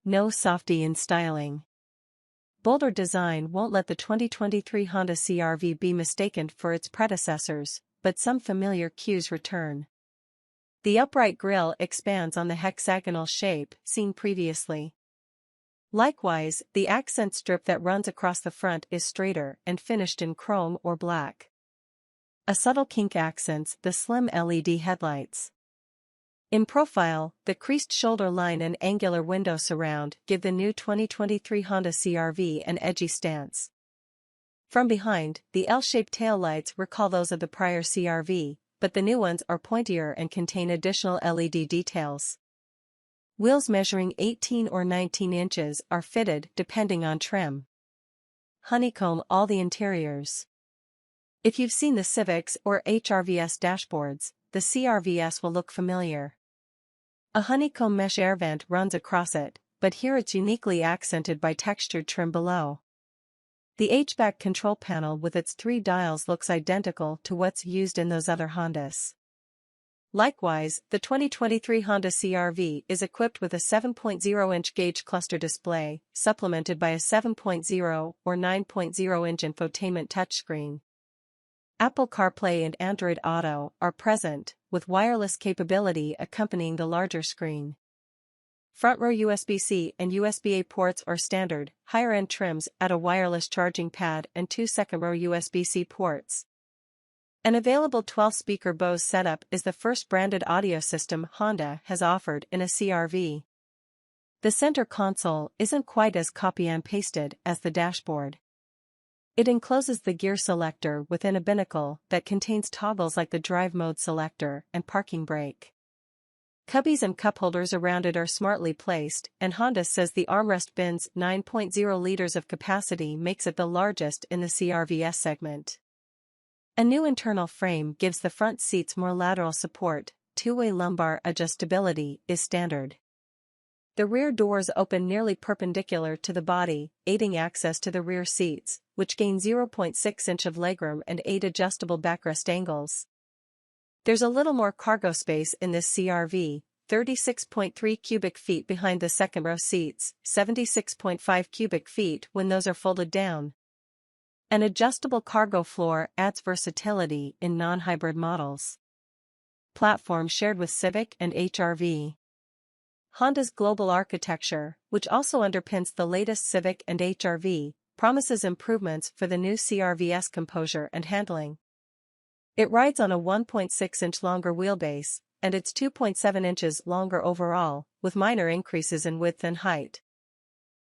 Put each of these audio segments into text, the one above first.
No softy in styling. Bolder design won't let the 2023 Honda CR-V be mistaken for its predecessors, but some familiar cues return. The upright grille expands on the hexagonal shape seen previously. Likewise, the accent strip that runs across the front is straighter and finished in chrome or black. A subtle kink accents the slim LED headlights. In profile, the creased shoulder line and angular window surround give the new 2023 Honda CR-V an edgy stance. From behind, the L-shaped taillights recall those of the prior CR-V, but the new ones are pointier and contain additional LED details. Wheels measuring 18 or 19 inches are fitted depending on trim. Honeycomb all the interiors. If you've seen the Civics or HR-VS dashboards, the CR-VS will look familiar. A honeycomb mesh air vent runs across it, but here it's uniquely accented by textured trim below. The HVAC control panel with its 3 dials looks identical to what's used in those other Hondas. Likewise, the 2023 Honda CR-V is equipped with a 7.0-inch gauge cluster display, supplemented by a 7.0 or 9.0-inch infotainment touchscreen. Apple CarPlay and Android Auto are present, with wireless capability accompanying the larger screen. Front-row USB-C and USB-A ports are standard, higher-end trims add a wireless charging pad and 2 second-row USB-C ports. An available 12-speaker Bose setup is the first branded audio system Honda has offered in a CR-V. The center console isn't quite as copy and pasted as the dashboard. It encloses the gear selector within a binnacle that contains toggles like the drive mode selector and parking brake. Cubbies and cup holders around it are smartly placed, and Honda says the armrest bin's 9.0 liters of capacity makes it the largest in the CR-VS segment. A new internal frame gives the front seats more lateral support, two-way lumbar adjustability is standard. The rear doors open nearly perpendicular to the body, aiding access to the rear seats, which gain 0.6 inch of legroom and 8 adjustable backrest angles. There's a little more cargo space in this CR-V, 36.3 cubic feet behind the second-row seats, 76.5 cubic feet when those are folded down. An adjustable cargo floor adds versatility in non-hybrid models. Platform shared with Civic and HR-V. Honda's global architecture, which also underpins the latest Civic and HR-V, promises improvements for the new CR-VS composure and handling. It rides on a 1.6-inch longer wheelbase, and it's 2.7 inches longer overall, with minor increases in width and height.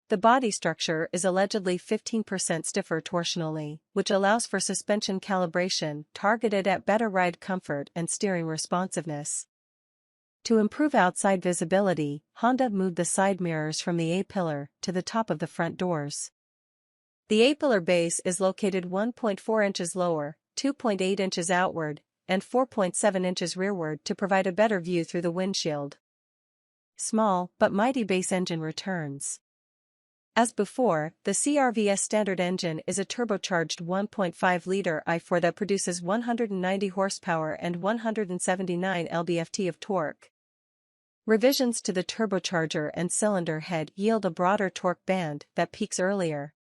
The body structure is allegedly 15% stiffer torsionally, which allows for suspension calibration targeted at better ride comfort and steering responsiveness. To improve outside visibility, Honda moved the side mirrors from the A-pillar to the top of the front doors. The A-pillar base is located 1.4 inches lower, 2.8 inches outward, and 4.7 inches rearward to provide a better view through the windshield. Small but mighty base engine returns. As before, the CR-VS standard engine is a turbocharged 1.5-liter i4 that produces 190 horsepower and 179 lb-ft of torque. Revisions to the turbocharger and cylinder head yield a broader torque band that peaks earlier.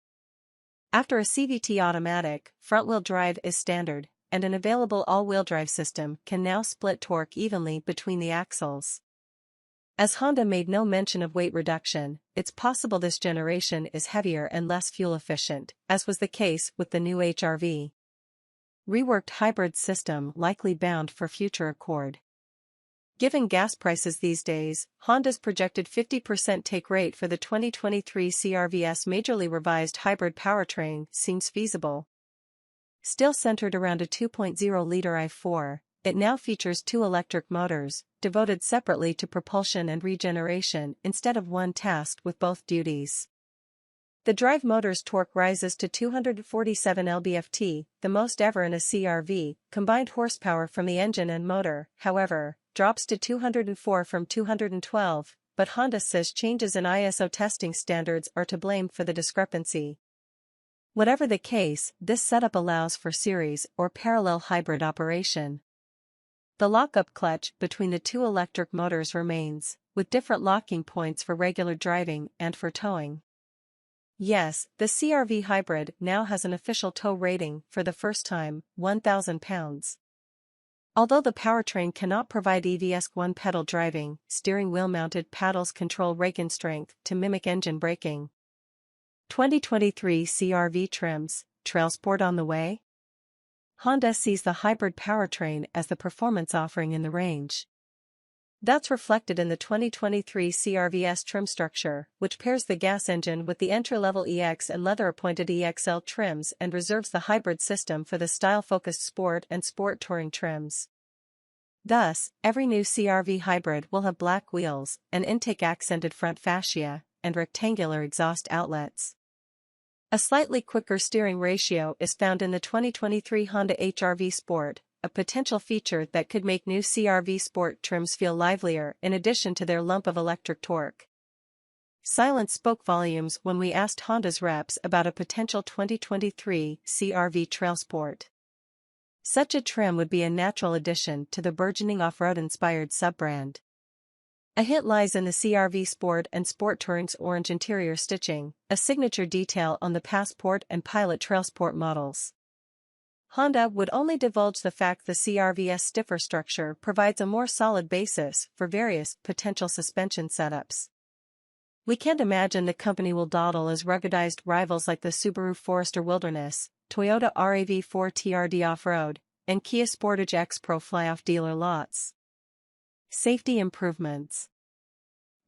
After a CVT automatic, front-wheel drive is standard, and an available all-wheel drive system can now split torque evenly between the axles. As Honda made no mention of weight reduction, it's possible this generation is heavier and less fuel efficient, as was the case with the new HR-V. Reworked hybrid system likely bound for future Accord. Given gas prices these days, Honda's projected 50% take rate for the 2023 CR-VS majorly revised hybrid powertrain seems feasible. Still centered around a 2.0-liter i4, it now features 2 electric motors, devoted separately to propulsion and regeneration instead of one tasked with both duties. The drive motor's torque rises to 247 lb-ft, the most ever in a CR-V. Combined horsepower from the engine and motor, however, drops to 204 from 212, but Honda says changes in ISO testing standards are to blame for the discrepancy. Whatever the case, this setup allows for series or parallel hybrid operation. The lockup clutch between the 2 electric motors remains, with different locking points for regular driving and for towing. Yes, the CR-V hybrid now has an official tow rating for the first time, 1,000 pounds. Although the powertrain cannot provide EV's one-pedal driving, steering wheel-mounted paddles control rake strength to mimic engine braking. 2023 CR-V trims, Trail Sport on the way? Honda sees the hybrid powertrain as the performance offering in the range. That's reflected in the 2023 CR-V's trim structure, which pairs the gas engine with the entry-level EX and leather-appointed EXL trims and reserves the hybrid system for the style-focused sport and sport touring trims. Thus, every new CR-V hybrid will have black wheels, an intake-accented front fascia, and rectangular exhaust outlets. A slightly quicker steering ratio is found in the 2023 Honda HR-V Sport, a potential feature that could make new CR-V Sport trims feel livelier in addition to their lump of electric torque. Silence spoke volumes when we asked Honda's reps about a potential 2023 CR-V Trail Sport. Such a trim would be a natural addition to the burgeoning off-road-inspired sub-brand. A hint lies in the CR-V Sport and Sport Touring's orange interior stitching, a signature detail on the Passport and Pilot Trail Sport models. Honda would only divulge the fact the CR-V's stiffer structure provides a more solid basis for various potential suspension setups. We can't imagine the company will dawdle as ruggedized rivals like the Subaru Forester Wilderness, Toyota RAV4 TRD Off-Road, and Kia Sportage X Pro fly off dealer lots. Safety improvements.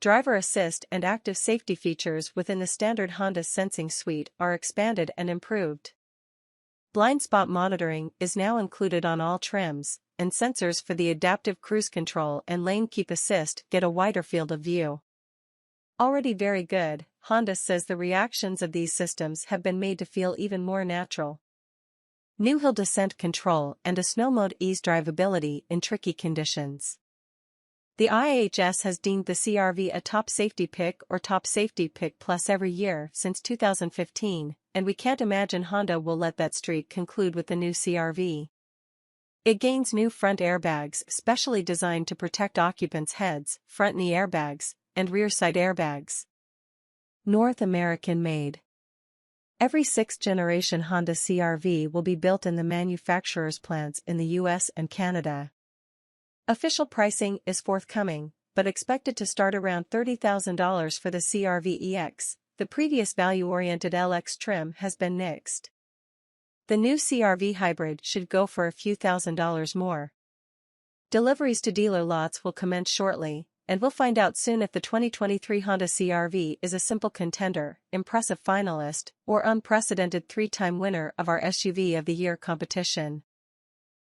Driver assist and active safety features within the standard Honda sensing suite are expanded and improved. Blind spot monitoring is now included on all trims, and sensors for the adaptive cruise control and lane keep assist get a wider field of view. Already very good, Honda says the reactions of these systems have been made to feel even more natural. New hill descent control and a snow mode ease drivability in tricky conditions. The IHS has deemed the CR-V a top safety pick or top safety pick plus every year since 2015, and we can't imagine Honda will let that streak conclude with the new CR-V. It gains new front airbags specially designed to protect occupants' heads, front knee airbags, and rear side airbags. North American made. Every sixth-generation Honda CR-V will be built in the manufacturer's plants in the US and Canada. Official pricing is forthcoming, but expected to start around $30,000 for the CR-V EX. The previous value-oriented LX trim has been nixed. The new CR-V hybrid should go for a few $1,000s more. Deliveries to dealer lots will commence shortly, and we'll find out soon if the 2023 Honda CR-V is a simple contender, impressive finalist, or unprecedented three-time winner of our SUV of the Year competition.